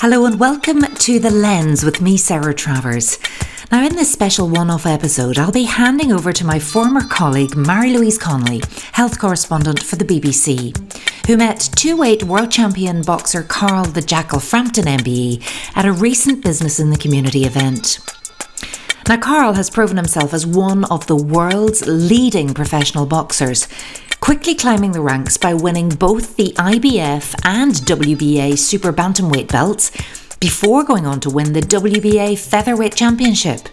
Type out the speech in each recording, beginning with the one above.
Hello and welcome to The Lens with me, Sarah Travers. Now in this special one-off episode, I'll be handing over to my former colleague Marie-Louise Connolly, health correspondent for the BBC, who met two-weight world champion boxer Carl the Jackal Frampton MBE at a recent Business in the Community event. Now Carl has proven himself as one of the world's leading professional boxers, quickly climbing the ranks by winning both the IBF and WBA Super-Bantamweight belts before going on to win the WBA Featherweight Championship.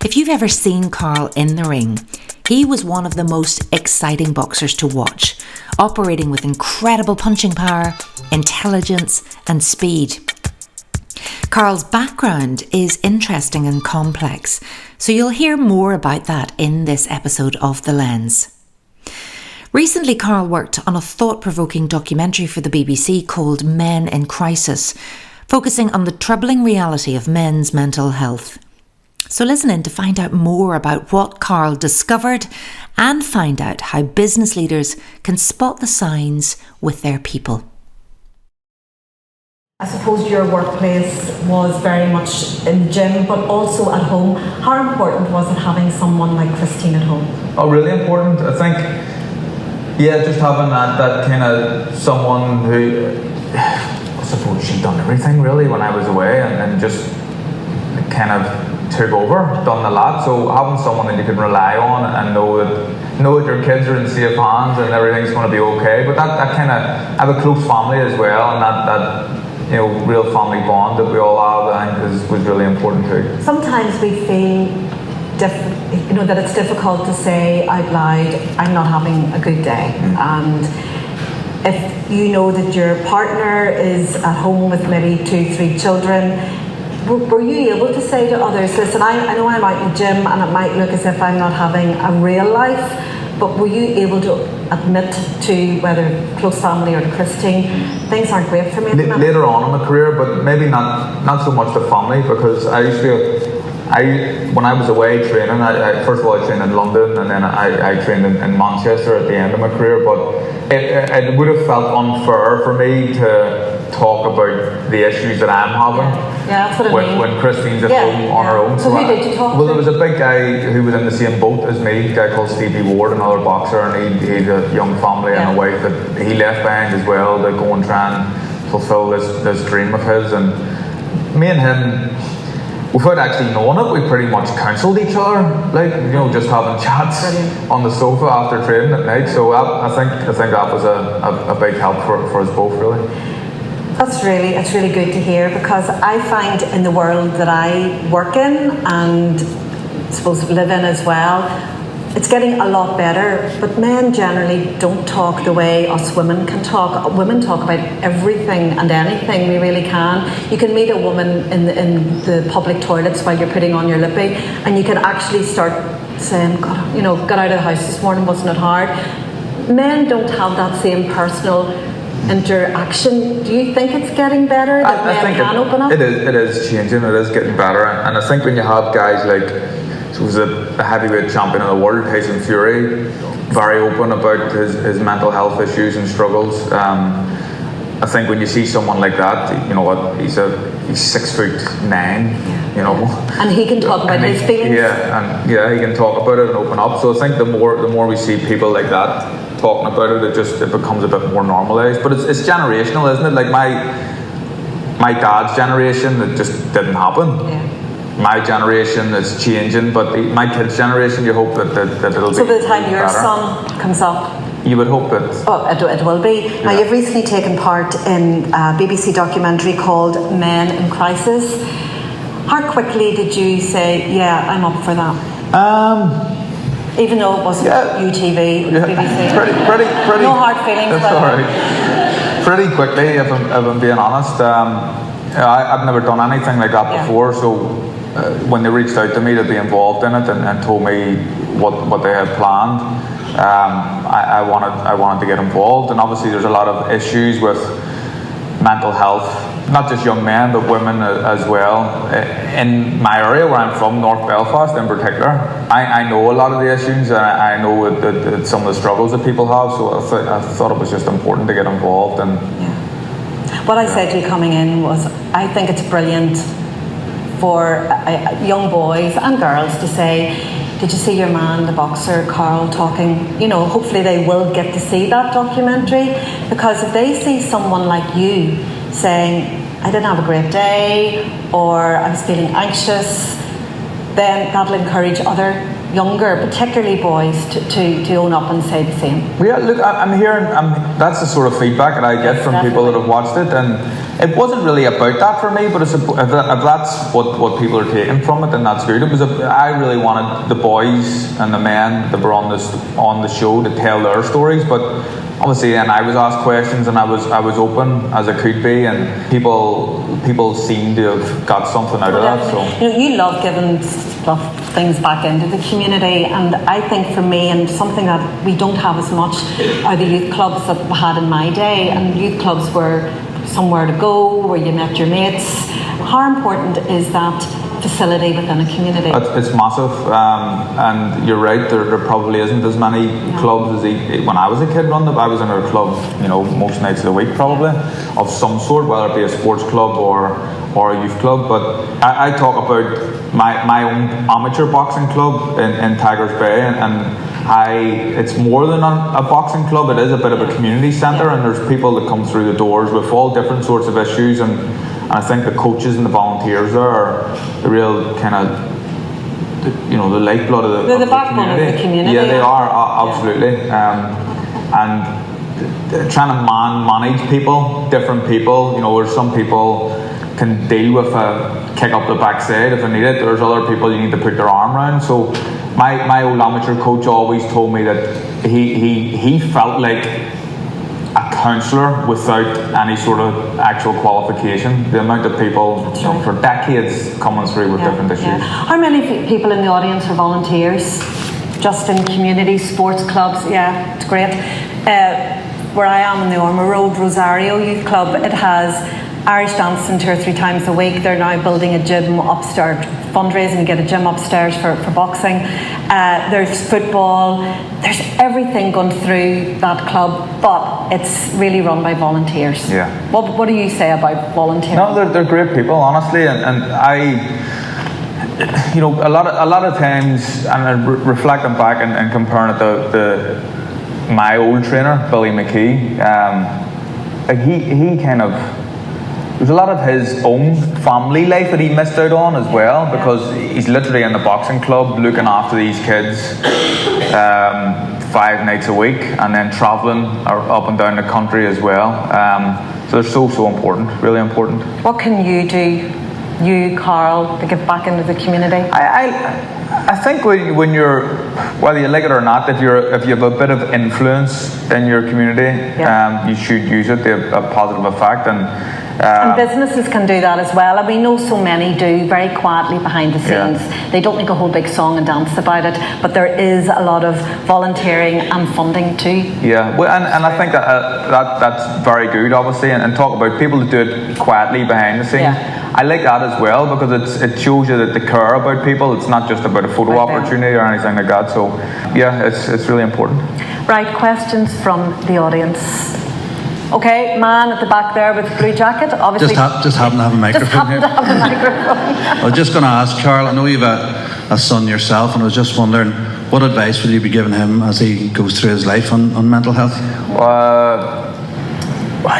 If you've ever seen Carl in the ring, he was one of the most exciting boxers to watch, operating with incredible punching power, intelligence and speed. Carl's background is interesting and complex, so you'll hear more about that in this episode of The Lens. Recently, Carl worked on a thought-provoking documentary for the BBC called Men in Crisis, focusing on the troubling reality of men's mental health. So listen in to find out more about what Carl discovered and find out how business leaders can spot the signs with their people. I suppose your workplace was very much in the gym, but also at home. How important was it having someone like Christine at home? Oh, really important. I think, just having that kind of someone who, I suppose she'd done everything really when I was away and just kind of took over, done a lot. So having someone that you can rely on and know that your kids are in safe hands and everything's going to be okay. But that kind of, I have a close family as well, and that real family bond that we all have, I think, was really important too. Sometimes we feel that it's difficult to say out loud, I'm not having a good day. And if you know that your partner is at home with maybe 2-3 children, were you able to say to others, listen, I know I'm out in the gym and it might look as if I'm not having a real life, but were you able to admit to whether close family or to Christine, things aren't great for me? Later on in my career, but maybe not so much the family, because I used to when I was away training, I first of all I trained in London and then I trained in Manchester at the end of my career, but it would have felt unfair for me to talk about the issues that I'm having. Yeah, that's what I mean. When Christine's at home on her own. So who did you talk to? Well, there was a big guy who was in the same boat as me, a guy called Stevie Ward, another boxer, and he had a young family and a wife that he left behind as well to go and try and fulfill this dream of his. And me and him, without actually knowing it, we pretty much counselled each other, just having chats on the sofa after training at night. So I think that was a big help for us both, really. It's really good to hear, because I find in the world that I work in and I suppose live in as well, it's getting a lot better, but men generally don't talk the way us women can talk. Women talk about everything and anything, we really can. You can meet a woman in the public toilets while you're putting on your lippy, and you can actually start saying, God, got out of the house this morning, wasn't it hard? Men don't have that same personal interaction. Do you think it's getting better, that men can open up? It is changing, it is getting better, and I think when you have guys like, so he was a heavyweight champion of the world, Tyson Fury, very open about his mental health issues and struggles. I think when you see someone like that, you know what, he's 6'9", and he can talk about his feelings. He can talk about it and open up. So I think the more we see people like that talking about it, it becomes a bit more normalised. But it's generational, isn't it? Like my dad's generation, it just didn't happen. Yeah. My generation is changing, but my kids' generation, you hope that it'll be. So by the time your better. son comes up, you would hope that. Oh, it will be. Yeah. Now, you've recently taken part in a BBC documentary called Men in Crisis. How quickly did you say, yeah, I'm up for that? Even though it wasn't UTV, it was BBC. Pretty. No hard feelings. That's all right. Pretty quickly, if I'm being honest. I've never done anything like that before, so when they reached out to me to be involved in it and told me what they had planned, I wanted to get involved. And obviously there's a lot of issues with mental health, not just young men but women as well. In my area where I'm from, North Belfast in particular, I know a lot of the issues, and I know that some of the struggles that people have, so I thought it was just important to get involved. And What I said to you coming in was, I think it's brilliant for young boys and girls to say, did you see your man, the boxer, Carl, talking? You know, hopefully they will get to see that documentary, because if they see someone like you saying, I didn't have a great day, or I was feeling anxious, then that'll encourage other younger, particularly boys, to own up and say the same. Well, yeah, look, I'm hearing, that's the sort of feedback that I get from people that have watched it, and it wasn't really about that for me, but if that's what people are taking from it, then that's good. I really wanted the boys and the men that were on the show to tell their stories, but obviously, and I was asked questions, and I was open as I could be, and people seem to have got something out of that. So you know, you love giving things back into the community, and I think for me, and something that we don't have as much, are the youth clubs that we had in my day. And youth clubs were somewhere to go where you met your mates. How important is that facility within a community? It's massive, and you're right, there probably isn't as many clubs as when I was a kid run them. I was in a club, you know, most nights of the week probably, of some sort, whether it be a sports club or a youth club. But I talk about my own amateur boxing club in Tigers Bay, and it's more than a boxing club. It is a bit of a community centre, and there's people that come through the doors with all different sorts of issues, and I think the coaches and the volunteers there are the real kind of, you know, the lifeblood of the backbone of the community. Yeah, they are, absolutely. And trying to manage people, different people, you know, where some people can deal with a kick up the backside if they need it. There's other people you need to put their arm around. So my old amateur coach always told me that he felt like a counsellor without any sort of actual qualification. The amount of people, you know, for decades coming through with different issues. Yeah. How many people in the audience are volunteers? Just in community sports clubs? Yeah, it's great. Where I am in the Ormer Road Rosario Youth Club, it has Irish dancing 2 or 3 times a week. They're now building a gym upstairs, fundraising to get a gym upstairs for boxing. There's football. There's everything going through that club, but it's really run by volunteers. Yeah. What do you say about volunteering? No, they're great people, honestly, and I, you know, a lot of times, and reflecting back and comparing it to my old trainer, Billy McKee, like he kind of, there's a lot of his own family life that he missed out on as well, because he's literally in the boxing club looking after these kids 5 nights a week, and then travelling up and down the country as well. So they're so important, really important. What can you do, you, Carl, to give back into the community? I think when you're, whether you like it or not, if you have a bit of influence in your community, you should use it to a positive effect. And businesses can do that as well. And we know so many do very quietly behind the scenes. Yeah. They don't make a whole big song and dance about it, but there is a lot of volunteering and funding too. Yeah, well, and I think that's very good, obviously, and talk about people that do it quietly behind the scenes. Yeah. I like that as well, because it shows you that they care about people. It's not just about a photo opportunity or anything like that. So yeah, it's really important. Right, questions from the audience. Okay, man at the back there with the blue jacket, obviously. Just happen to have a microphone here. I was just going to ask, Carl, I know you've a son yourself, and I was just wondering, what advice would you be giving him as he goes through his life on mental health?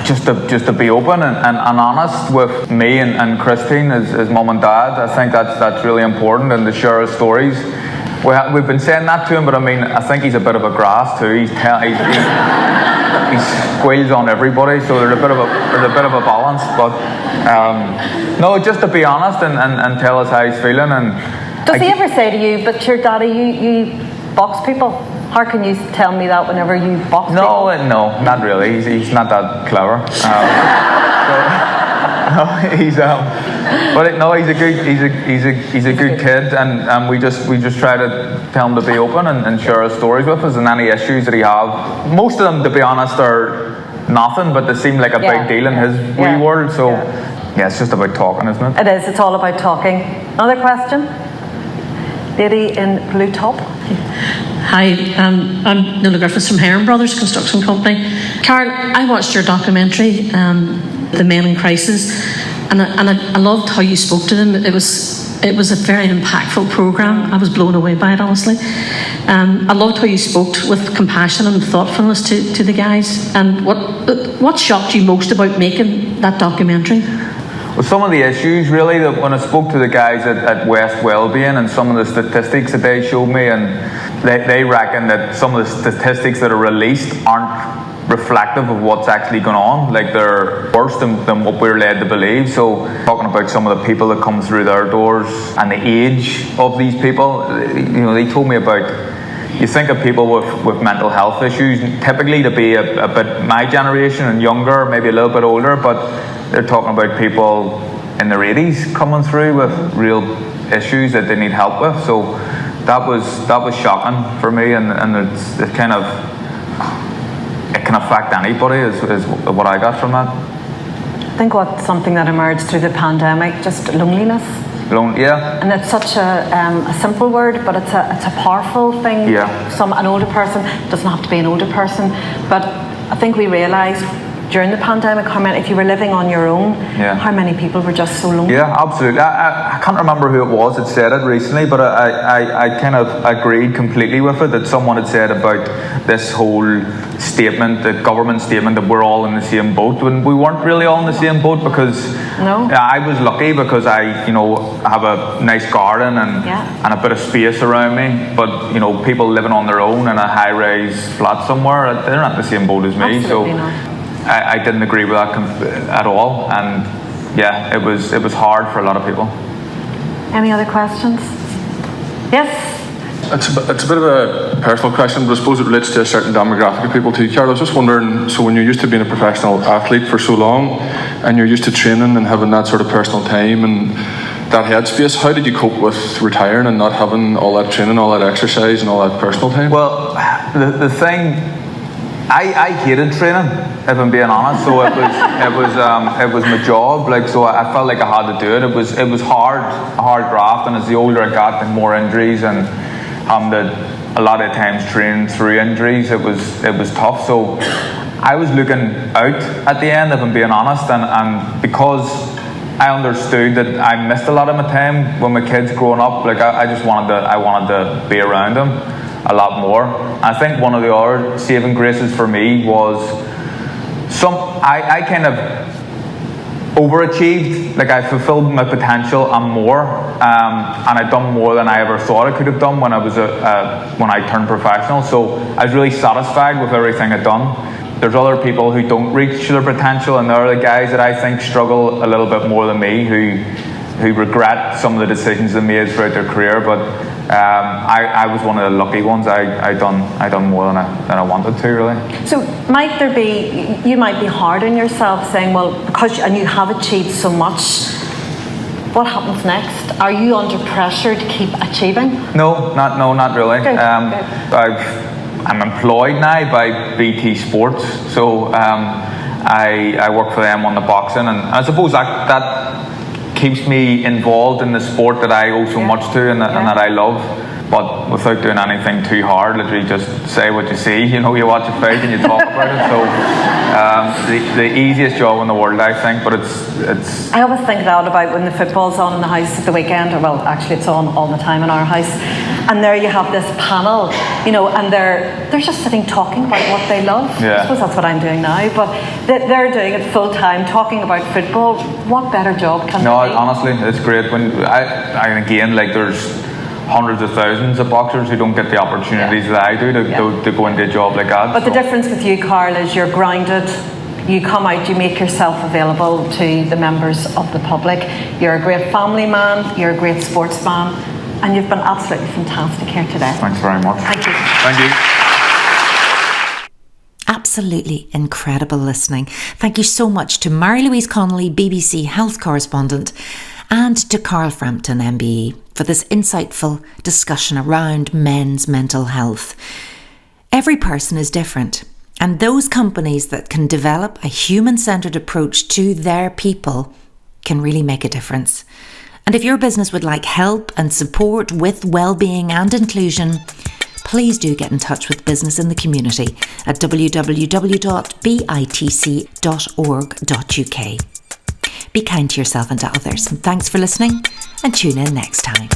Just to be open and honest with me and Christine, his mum and dad. I think that's really important, and to share his stories. We've been saying that to him, but I mean, I think he's a bit of a grass too. He squeals on everybody, so there's a bit of a balance. But no, just to be honest and tell us how he's feeling. And does he ever say to you, "But your daddy, you box people"? How can you tell me that whenever you box people? No, not really. He's not that clever. He's a good kid, and we just try to tell him to be open and share his stories with us, and any issues that he have. Most of them, to be honest, are nothing, but they seem like a big deal in his wee world. So yeah, it's just about talking, isn't it? It is. It's all about talking. Another question? Lady in blue top. Hi, I'm Nuala Griffiths from Heron Brothers Construction Company. Carl, I watched your documentary the men in crisis, and I loved how you spoke to them. It was a very impactful programme. I was blown away by it, honestly. I loved how you spoke with compassion and thoughtfulness to the guys. And what shocked you most about making that documentary? Well, some of the issues really, that when I spoke to the guys at West Wellbeing, and some of the statistics that they showed me, and they reckon that some of the statistics that are released aren't reflective of what's actually going on. Like, they're worse than what we're led to believe. So talking about some of the people that come through their doors and the age of these people, they told me about, you think of people with mental health issues, typically to be a bit my generation and younger, maybe a little bit older, but they're talking about people in their 80s coming through with real issues that they need help with. So that was shocking for me, and it kind of, it can affect anybody is what I got from that. I think something that emerged through the pandemic, just loneliness. Yeah. And it's such a simple word, but it's a powerful thing. Yeah. An older person, doesn't have to be an older person, but I think we realised during the pandemic how many, if you were living on your own, how many people were just so lonely. Yeah, absolutely. I can't remember who it was that said it recently, but I kind of agreed completely with it, that someone had said about this whole statement, the government statement, that we're all in the same boat, when we weren't really all in the same boat, because I was lucky because I have a nice garden and a bit of space around me, but people living on their own in a high-rise flat somewhere, they're not in the same boat as me. Absolutely so not. I didn't agree with that at all, and it was hard for a lot of people. Any other questions? Yes? It's a bit of a personal question, but I suppose it relates to a certain demographic of people too. Carol, I was just wondering, so when you're used to being a professional athlete for so long, and you're used to training and having that sort of personal time and that headspace, how did you cope with retiring and not having all that training, all that exercise and all that personal time? Well, the thing, I hated training, if I'm being honest. So it was my job. Like, so I felt like I had to do it. It was hard, a hard graft, and as the older I got, the more injuries, and a lot of times trained through injuries. It was tough. So I was looking out at the end, if I'm being honest, and because I understood that I missed a lot of my time when my kids growing up. Like, I wanted to be around them a lot more. I think one of the other saving graces for me was I kind of overachieved. Like, I fulfilled my potential and more, and I'd done more than I ever thought I could have done when I turned professional. So I was really satisfied with everything I'd done. There's other people who don't reach their potential, and they're the guys that I think struggle a little bit more than me, who regret some of the decisions they made throughout their career. But I was one of the lucky ones. I done more than I wanted to, really. So you might be hard on yourself, saying, well, because you have achieved so much, what happens next? Are you under pressure to keep achieving? No, not really. Good. I'm employed now by BT Sports, so I work for them on the boxing, and I suppose that keeps me involved in the sport that I owe so much to and that I love, but without doing anything too hard. Literally just say what you see. You watch a fight and you talk about it. So the easiest job in the world, I think, but it's. I always think that about when the football's on in the house at the weekend, or well, actually it's on all the time in our house, and there you have this panel, and they're just sitting talking about what they love. Yeah. I suppose that's what I'm doing now, but they're doing it full time, talking about football. What better job can there be? Honestly, it's great. When there's hundreds of thousands of boxers who don't get the opportunities that I do to go into a job like that. But the difference with you, Carl, is you're grounded. You come out, you make yourself available to the members of the public. You're a great family man, you're a great sportsman, and you've been absolutely fantastic here today. Thanks very much. Thank you. Thank you. Absolutely incredible listening. Thank you so much to Marie-Louise Connolly, BBC Health Correspondent, and to Jackal Frampton, MBE, for this insightful discussion around men's mental health. Every person is different, and those companies that can develop a human-centred approach to their people can really make a difference. And if your business would like help and support with well-being and inclusion, please do get in touch with business in the community at www.bitc.org.uk. Be kind to yourself and to others, and thanks for listening, and tune in next time.